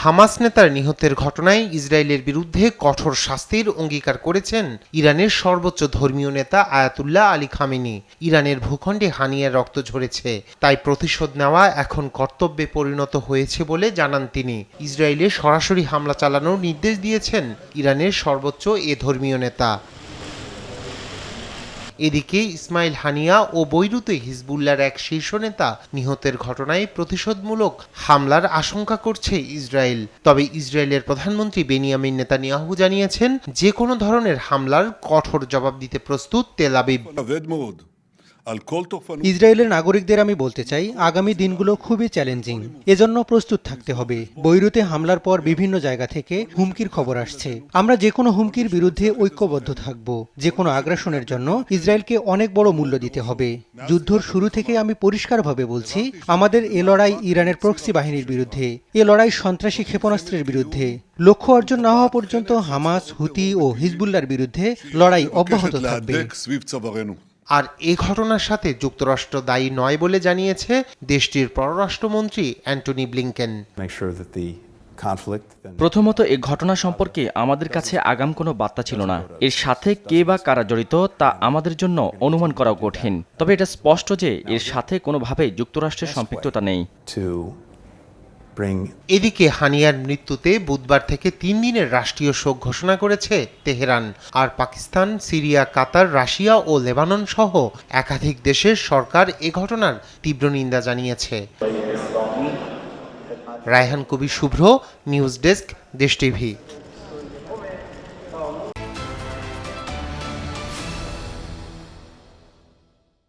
Hamas নেতার নিহতের ঘটনায় ইসরায়েলের বিরুদ্ধে কঠোর শাস্তির অঙ্গীকার করেছেন ইরানের সর্বোচ্চ ধর্মীয় নেতা আয়াতুল্লাহ আলী খামেনি। ইরানের ভূখণ্ডে হানিয়ার রক্ত ঝরেছে, তাই প্রতিশোধ নেওয়া এখন কর্তব্যে পরিণত হয়েছে বলে জানান তিনি। ইসরায়েলে সরাসরি হামলা চালানোর নির্দেশ দিয়েছেন ইরানের সর্বোচ্চ এ ধর্মীয় নেতা। এদিকে ইসমাইল হানিয়া ও বৈরুতে হিজবুল্লাহর এক শীর্ষ নেতা নিহতের ঘটনায় প্রতিশোধমূলক হামলার আশঙ্কা করছে ইসরায়েল। তবে ইসরায়েলের প্রধানমন্ত্রী বেনিয়ামিন নেতানিয়াহু জানিয়েছেন, যে কোনো ধরনের হামলার কঠোর জবাব দিতে প্রস্তুত তেল আবিব। ইসরায়েলের নাগরিকদের আমি বলতে চাই, আগামী দিনগুলো খুবই চ্যালেঞ্জিং, এজন্য প্রস্তুত থাকতে হবে। বৈরুতে হামলার পর বিভিন্ন জায়গা থেকে হুমকির খবর আসছে। আমরা যে কোনো হুমকির বিরুদ্ধে ঐক্যবদ্ধ থাকব। যে কোনো আগ্রাসনের জন্য ইসরায়েলকে অনেক বড় মূল্য দিতে হবে। যুদ্ধর শুরু থেকে আমি পরিষ্কারভাবে বলছি, আমাদের এ লড়াই ইরানের প্রক্সি বাহিনীর বিরুদ্ধে, এ লড়াই সন্ত্রাসী ক্ষেপণাস্ত্রের বিরুদ্ধে। লক্ষ্য অর্জন না হওয়া পর্যন্ত হামাস, হুতি ও হিজবুল্লাহর বিরুদ্ধে লড়াই অব্যাহত থাকবে। আর এ ঘটনার সাথে যুক্তরাষ্ট্র দায়ী নয় বলে জানিয়েছে দেশটির পররাষ্ট্রমন্ত্রী অ্যান্টনি ব্লিংকেন। প্রথমত, এই ঘটনা সম্পর্কে আমাদের কাছে আগাম কোনো বার্তা ছিল না। এর সাথে কে বা কারা জড়িত তা আমাদের জন্য অনুমান করা কঠিন। তবে এটা স্পষ্ট যে এর সাথে কোনোভাবেই যুক্তরাষ্ট্রের সম্পৃক্ততা নেই। এদিকে হানিয়ার মৃত্যুতে বুধবার থেকে 3 দিনের রাষ্ট্রীয় শোক ঘোষণা করেছে তেহরান। আর পাকিস্তান, সিরিয়া, কাতার, রাশিয়া ও লেবানন সহ একাধিক দেশের সরকার এ ঘটনার তীব্র নিন্দা জানিয়েছে। রায়হান কবির শুভ্র, নিউজ ডেস্ক, দেশ টিভি।